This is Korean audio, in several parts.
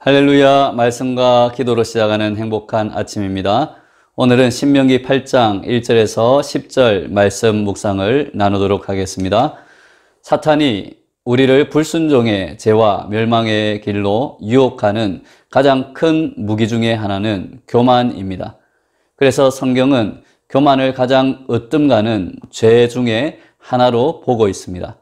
할렐루야. 말씀과 기도로 시작하는 행복한 아침입니다. 오늘은 신명기 8장 1절에서 10절 말씀 묵상을 나누도록 하겠습니다. 사탄이 우리를 불순종의 죄와 멸망의 길로 유혹하는 가장 큰 무기 중에 하나는 교만입니다. 그래서 성경은 교만을 가장 으뜸가는 죄 중에 하나로 보고 있습니다.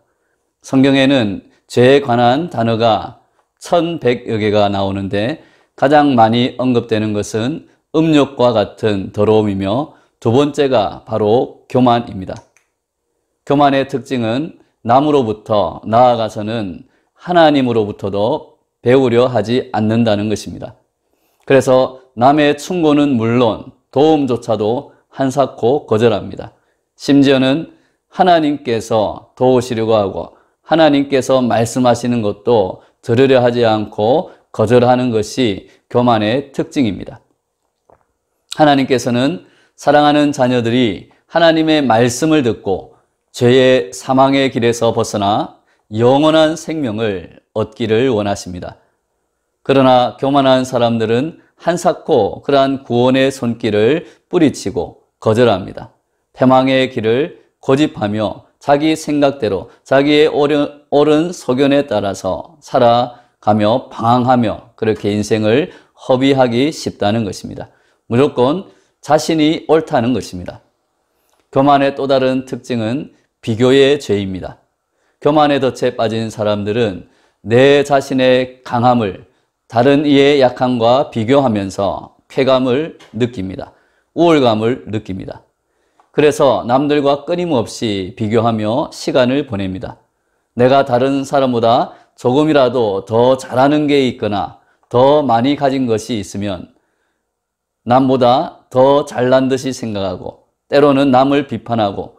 성경에는 죄에 관한 단어가 1100여 개가 나오는데 가장 많이 언급되는 것은 음욕과 같은 더러움이며 두 번째가 바로 교만입니다. 교만의 특징은 남으로부터 나아가서는 하나님으로부터도 배우려 하지 않는다는 것입니다. 그래서 남의 충고는 물론 도움조차도 한사코 거절합니다. 심지어는 하나님께서 도우시려고 하고 하나님께서 말씀하시는 것도 들으려 하지 않고 거절하는 것이 교만의 특징입니다. 하나님께서는 사랑하는 자녀들이 하나님의 말씀을 듣고 죄의 사망의 길에서 벗어나 영원한 생명을 얻기를 원하십니다. 그러나 교만한 사람들은 한사코 그러한 구원의 손길을 뿌리치고 거절합니다. 패망의 길을 고집하며 자기 생각대로 자기의 옳은 소견에 따라서 살아가며 방황하며 그렇게 인생을 허비하기 쉽다는 것입니다. 무조건 자신이 옳다는 것입니다. 교만의 또 다른 특징은 비교의 죄입니다. 교만의 덫에 빠진 사람들은 내 자신의 강함을 다른 이의 약함과 비교하면서 쾌감을 느낍니다. 우월감을 느낍니다. 그래서 남들과 끊임없이 비교하며 시간을 보냅니다. 내가 다른 사람보다 조금이라도 더 잘하는 게 있거나 더 많이 가진 것이 있으면 남보다 더 잘난 듯이 생각하고 때로는 남을 비판하고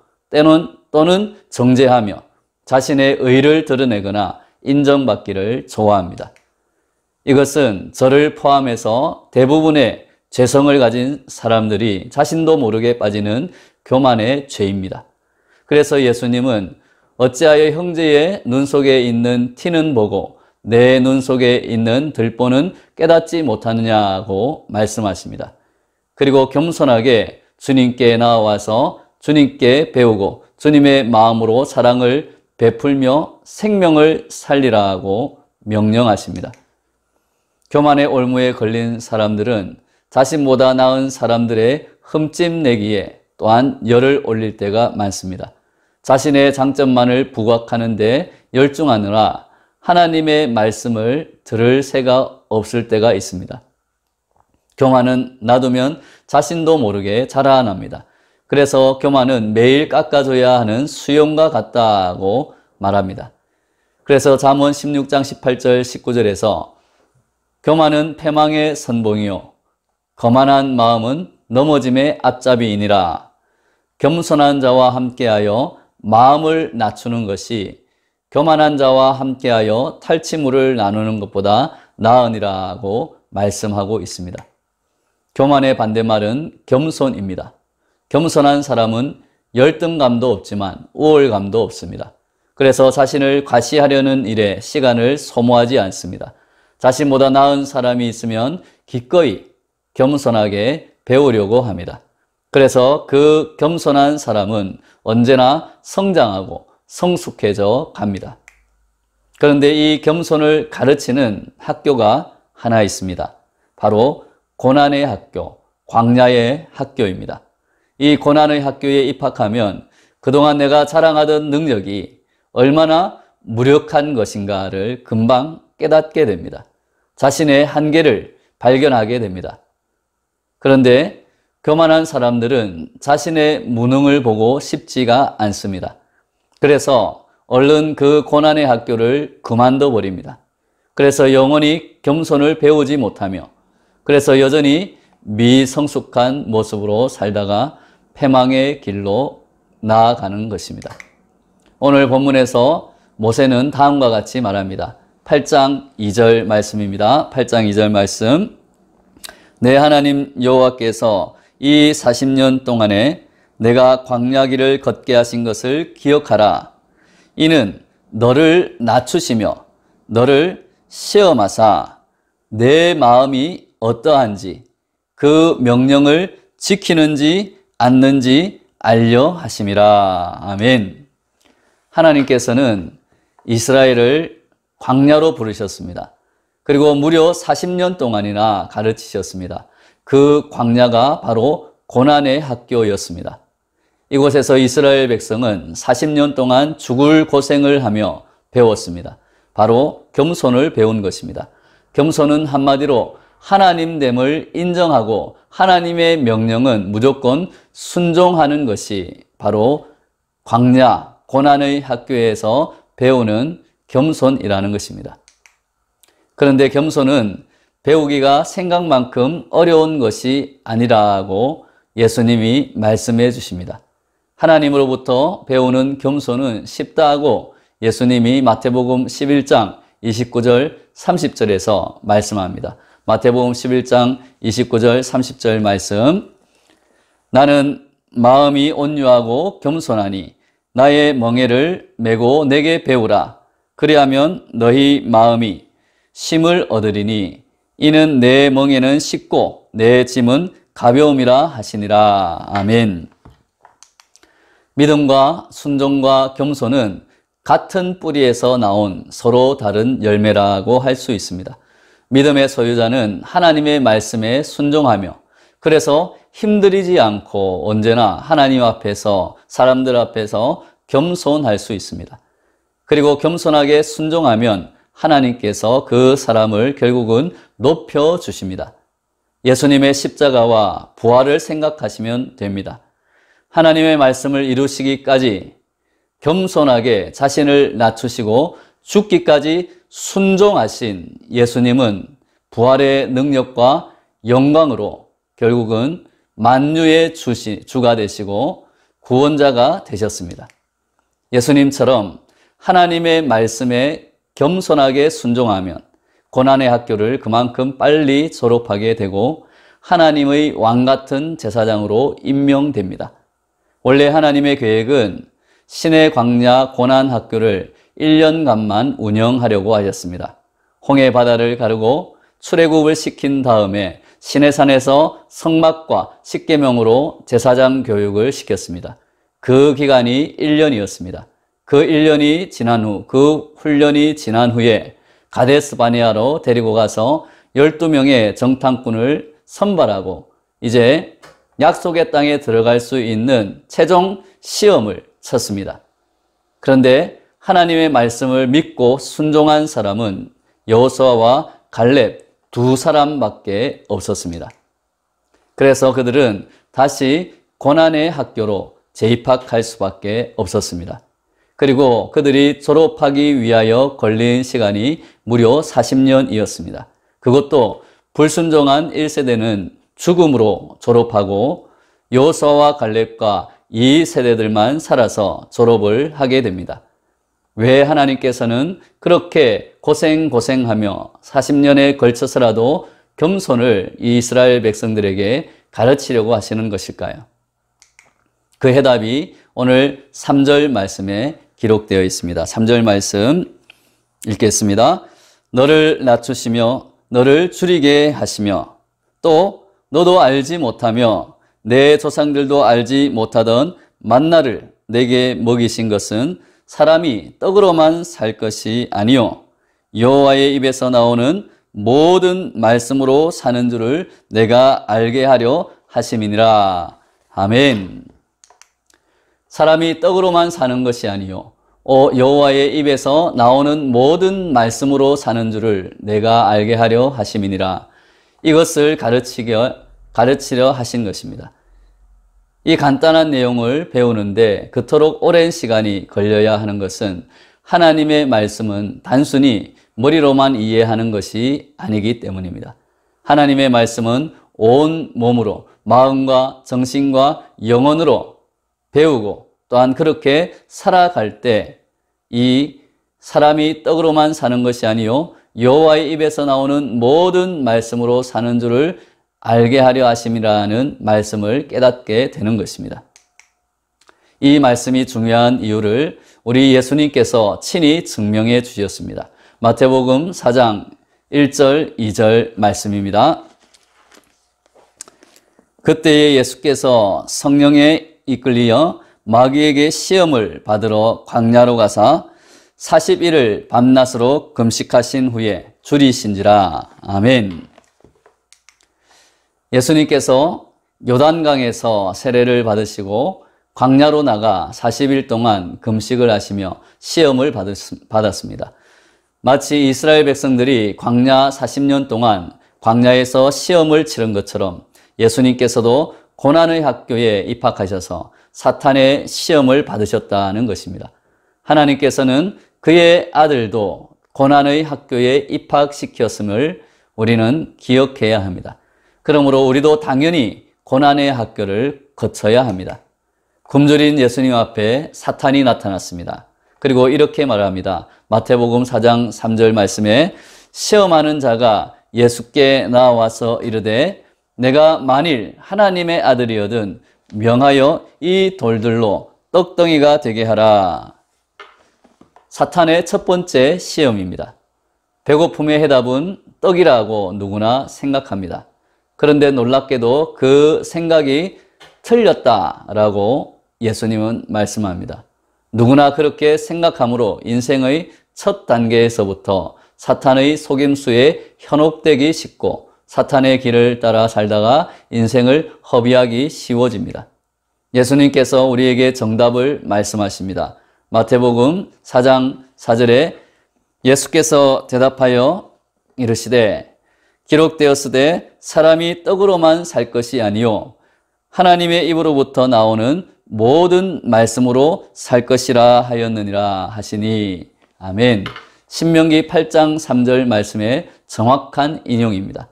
또는 정죄하며 자신의 의를 드러내거나 인정받기를 좋아합니다. 이것은 저를 포함해서 대부분의 죄성을 가진 사람들이 자신도 모르게 빠지는 교만의 죄입니다. 그래서 예수님은 어찌하여 형제의 눈 속에 있는 티는 보고 내 눈 속에 있는 들보는 깨닫지 못하느냐고 말씀하십니다. 그리고 겸손하게 주님께 나와서 주님께 배우고 주님의 마음으로 사랑을 베풀며 생명을 살리라고 명령하십니다. 교만의 올무에 걸린 사람들은 자신보다 나은 사람들의 흠집내기에 또한 열을 올릴 때가 많습니다. 자신의 장점만을 부각하는 데 열중하느라 하나님의 말씀을 들을 새가 없을 때가 있습니다. 교만은 놔두면 자신도 모르게 자라납니다. 그래서 교만은 매일 깎아줘야 하는 수염과 같다고 말합니다. 그래서 잠언 16장 18절 19절에서 교만은 패망의 선봉이요 거만한 마음은 넘어짐의 앞잡이이니라. 겸손한 자와 함께하여 마음을 낮추는 것이 교만한 자와 함께하여 탈취물을 나누는 것보다 나으니라고 말씀하고 있습니다. 교만의 반대말은 겸손입니다. 겸손한 사람은 열등감도 없지만 우월감도 없습니다. 그래서 자신을 과시하려는 일에 시간을 소모하지 않습니다. 자신보다 나은 사람이 있으면 기꺼이 겸손하게 배우려고 합니다. 그래서 그 겸손한 사람은 언제나 성장하고 성숙해져 갑니다. 그런데 이 겸손을 가르치는 학교가 하나 있습니다. 바로 고난의 학교, 광야의 학교입니다. 이 고난의 학교에 입학하면 그동안 내가 자랑하던 능력이 얼마나 무력한 것인가를 금방 깨닫게 됩니다. 자신의 한계를 발견하게 됩니다. 그런데 교만한 사람들은 자신의 무능을 보고 싶지가 않습니다. 그래서 얼른 그 고난의 학교를 그만둬 버립니다. 그래서 영원히 겸손을 배우지 못하며 그래서 여전히 미성숙한 모습으로 살다가 패망의 길로 나아가는 것입니다. 오늘 본문에서 모세는 다음과 같이 말합니다. 8장 2절 말씀입니다. 8장 2절 말씀. 내 하나님 여호와께서 이 40년 동안에 내가 광야길을 걷게 하신 것을 기억하라. 이는 너를 낮추시며 너를 시험하사 내 마음이 어떠한지 그 명령을 지키는지 않는지 알려 하심이라. 아멘. 하나님께서는 이스라엘을 광야로 부르셨습니다. 그리고 무려 40년 동안이나 가르치셨습니다. 그 광야가 바로 고난의 학교였습니다. 이곳에서 이스라엘 백성은 40년 동안 죽을 고생을 하며 배웠습니다. 바로 겸손을 배운 것입니다. 겸손은 한마디로 하나님됨을 인정하고 하나님의 명령은 무조건 순종하는 것이 바로 광야, 고난의 학교에서 배우는 겸손이라는 것입니다. 그런데 겸손은 배우기가 생각만큼 어려운 것이 아니라고 예수님이 말씀해 주십니다. 하나님으로부터 배우는 겸손은 쉽다고 예수님이 마태복음 11장 29절 30절에서 말씀합니다. 마태복음 11장 29절 30절 말씀. 나는 마음이 온유하고 겸손하니 나의 멍에를 메고 내게 배우라. 그리하면 너희 마음이 쉼을 얻으리니 이는 내 멍에는 쉽고 내 짐은 가벼움이라 하시니라. 아멘. 믿음과 순종과 겸손은 같은 뿌리에서 나온 서로 다른 열매라고 할 수 있습니다. 믿음의 소유자는 하나님의 말씀에 순종하며 그래서 힘들이지 않고 언제나 하나님 앞에서 사람들 앞에서 겸손할 수 있습니다. 그리고 겸손하게 순종하면 하나님께서 그 사람을 결국은 높여주십니다. 예수님의 십자가와 부활을 생각하시면 됩니다. 하나님의 말씀을 이루시기까지 겸손하게 자신을 낮추시고 죽기까지 순종하신 예수님은 부활의 능력과 영광으로 결국은 만유의 주가 되시고 구원자가 되셨습니다. 예수님처럼 하나님의 말씀에 겸손하게 순종하면 고난의 학교를 그만큼 빨리 졸업하게 되고 하나님의 왕 같은 제사장으로 임명됩니다. 원래 하나님의 계획은 신의 광야 고난 학교를 1년간만 운영하려고 하셨습니다. 홍해 바다를 가르고 출애굽을 시킨 다음에 시내산에서 성막과 십계명으로 제사장 교육을 시켰습니다. 그 기간이 1년이었습니다. 그 1년이 지난 후, 그 훈련이 지난 후에 가데스 바네아로 데리고 가서 12명의 정탐꾼을 선발하고 이제 약속의 땅에 들어갈 수 있는 최종 시험을 쳤습니다. 그런데 하나님의 말씀을 믿고 순종한 사람은 여호수아와 갈렙 두 사람밖에 없었습니다. 그래서 그들은 다시 고난의 학교로 재입학할 수밖에 없었습니다. 그리고 그들이 졸업하기 위하여 걸린 시간이 무려 40년이었습니다. 그것도 불순종한 1세대는 죽음으로 졸업하고 여호수아와 갈렙과 이 세대들만 살아서 졸업을 하게 됩니다. 왜 하나님께서는 그렇게 고생하며 40년에 걸쳐서라도 겸손을 이스라엘 백성들에게 가르치려고 하시는 것일까요? 그 해답이 오늘 3절 말씀에 기록되어 있습니다. 3절 말씀 읽겠습니다. 너를 낮추시며 너를 줄이게 하시며 또 너도 알지 못하며 내 조상들도 알지 못하던 만나를 내게 먹이신 것은 사람이 떡으로만 살 것이 아니요 여호와의 입에서 나오는 모든 말씀으로 사는 줄을 내가 알게 하려 하심이니라. 아멘. 사람이 떡으로만 사는 것이 아니요 여호와의 입에서 나오는 모든 말씀으로 사는 줄을 내가 알게 하려 하심이니라. 이것을 가르치려 하신 것입니다. 이 간단한 내용을 배우는데 그토록 오랜 시간이 걸려야 하는 것은 하나님의 말씀은 단순히 머리로만 이해하는 것이 아니기 때문입니다. 하나님의 말씀은 온 몸으로 마음과 정신과 영혼으로 배우고 또한 그렇게 살아갈 때 이 사람이 떡으로만 사는 것이 아니요 여호와의 입에서 나오는 모든 말씀으로 사는 줄을 알게 하려 하심이라는 말씀을 깨닫게 되는 것입니다. 이 말씀이 중요한 이유를 우리 예수님께서 친히 증명해 주셨습니다. 마태복음 4장 1절, 2절 말씀입니다. 그때에 예수께서 성령에 이끌리어 마귀에게 시험을 받으러 광야로 가사 40일을 밤낮으로 금식하신 후에 줄이신지라. 아멘. 예수님께서 요단강에서 세례를 받으시고 광야로 나가 40일 동안 금식을 하시며 시험을 받았습니다. 마치 이스라엘 백성들이 광야 40년 동안 광야에서 시험을 치른 것처럼 예수님께서도 고난의 학교에 입학하셔서 사탄의 시험을 받으셨다는 것입니다. 하나님께서는 그의 아들도 고난의 학교에 입학시켰음을 우리는 기억해야 합니다. 그러므로 우리도 당연히 고난의 학교를 거쳐야 합니다. 굶주린 예수님 앞에 사탄이 나타났습니다. 그리고 이렇게 말합니다. 마태복음 4장 3절 말씀에 시험하는 자가 예수께 나와서 이르되 내가 만일 하나님의 아들이거든 명하여 이 돌들로 떡덩이가 되게 하라. 사탄의 첫 번째 시험입니다. 배고픔의 해답은 떡이라고 누구나 생각합니다. 그런데 놀랍게도 그 생각이 틀렸다라고 예수님은 말씀합니다. 누구나 그렇게 생각하므로 인생의 첫 단계에서부터 사탄의 속임수에 현혹되기 쉽고 사탄의 길을 따라 살다가 인생을 허비하기 쉬워집니다. 예수님께서 우리에게 정답을 말씀하십니다. 마태복음 4장 4절에 예수께서 대답하여 이르시되 기록되었으되 사람이 떡으로만 살 것이 아니요 하나님의 입으로부터 나오는 모든 말씀으로 살 것이라 하였느니라 하시니. 아멘. 신명기 8장 3절 말씀의 정확한 인용입니다.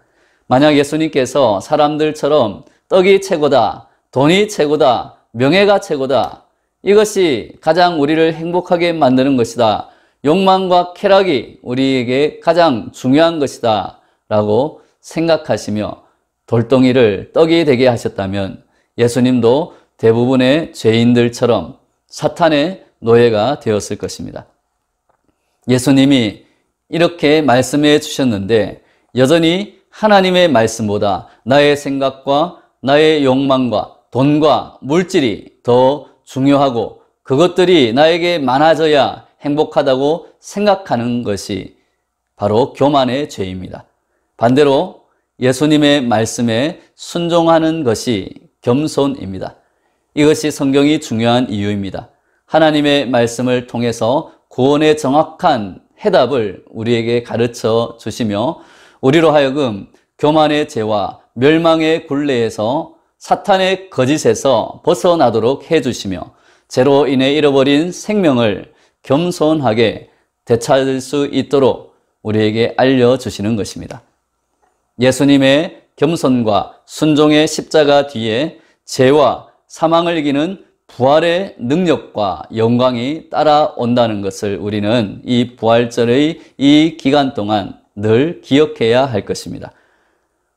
만약 예수님께서 사람들처럼 떡이 최고다, 돈이 최고다, 명예가 최고다, 이것이 가장 우리를 행복하게 만드는 것이다, 욕망과 쾌락이 우리에게 가장 중요한 것이다 라고 생각하시며 돌덩이를 떡이 되게 하셨다면 예수님도 대부분의 죄인들처럼 사탄의 노예가 되었을 것입니다. 예수님이 이렇게 말씀해 주셨는데 여전히 하나님의 말씀보다 나의 생각과 나의 욕망과 돈과 물질이 더 중요하고 그것들이 나에게 많아져야 행복하다고 생각하는 것이 바로 교만의 죄입니다. 반대로 예수님의 말씀에 순종하는 것이 겸손입니다. 이것이 성경이 중요한 이유입니다. 하나님의 말씀을 통해서 구원의 정확한 해답을 우리에게 가르쳐 주시며 우리로 하여금 교만의 죄와 멸망의 굴레에서 사탄의 거짓에서 벗어나도록 해주시며 죄로 인해 잃어버린 생명을 겸손하게 되찾을 수 있도록 우리에게 알려주시는 것입니다. 예수님의 겸손과 순종의 십자가 뒤에 죄와 사망을 이기는 부활의 능력과 영광이 따라온다는 것을 우리는 이 부활절의 이 기간 동안 늘 기억해야 할 것입니다.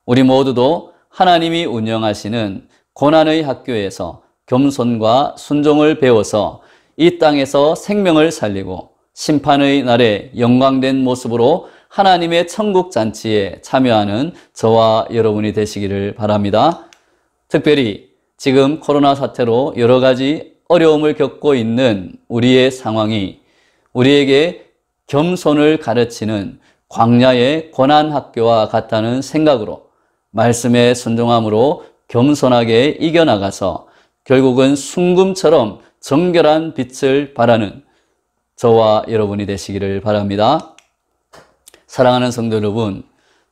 우리 모두도 하나님이 운영하시는 고난의 학교에서 겸손과 순종을 배워서 이 땅에서 생명을 살리고 심판의 날에 영광된 모습으로 하나님의 천국 잔치에 참여하는 저와 여러분이 되시기를 바랍니다. 특별히 지금 코로나 사태로 여러 가지 어려움을 겪고 있는 우리의 상황이 우리에게 겸손을 가르치는 광야의 고난학교와 같다는 생각으로 말씀에 순종함으로 겸손하게 이겨나가서 결국은 순금처럼 정결한 빛을 발하는 저와 여러분이 되시기를 바랍니다. 사랑하는 성도 여러분,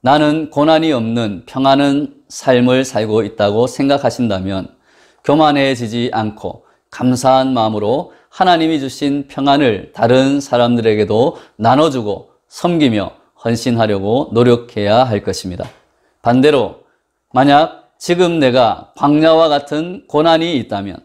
나는 고난이 없는 평안한 삶을 살고 있다고 생각하신다면 교만해지지 않고 감사한 마음으로 하나님이 주신 평안을 다른 사람들에게도 나눠주고 섬기며 헌신하려고 노력해야 할 것입니다. 반대로 만약 지금 내가 광야와 같은 고난이 있다면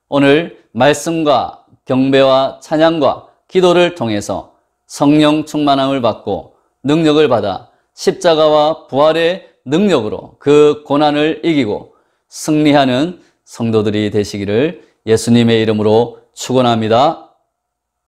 오늘 말씀과 경배와 찬양과 기도를 통해서 성령 충만함을 받고 능력을 받아 십자가와 부활의 능력으로 그 고난을 이기고 승리하는 성도들이 되시기를 예수님의 이름으로 축원합니다.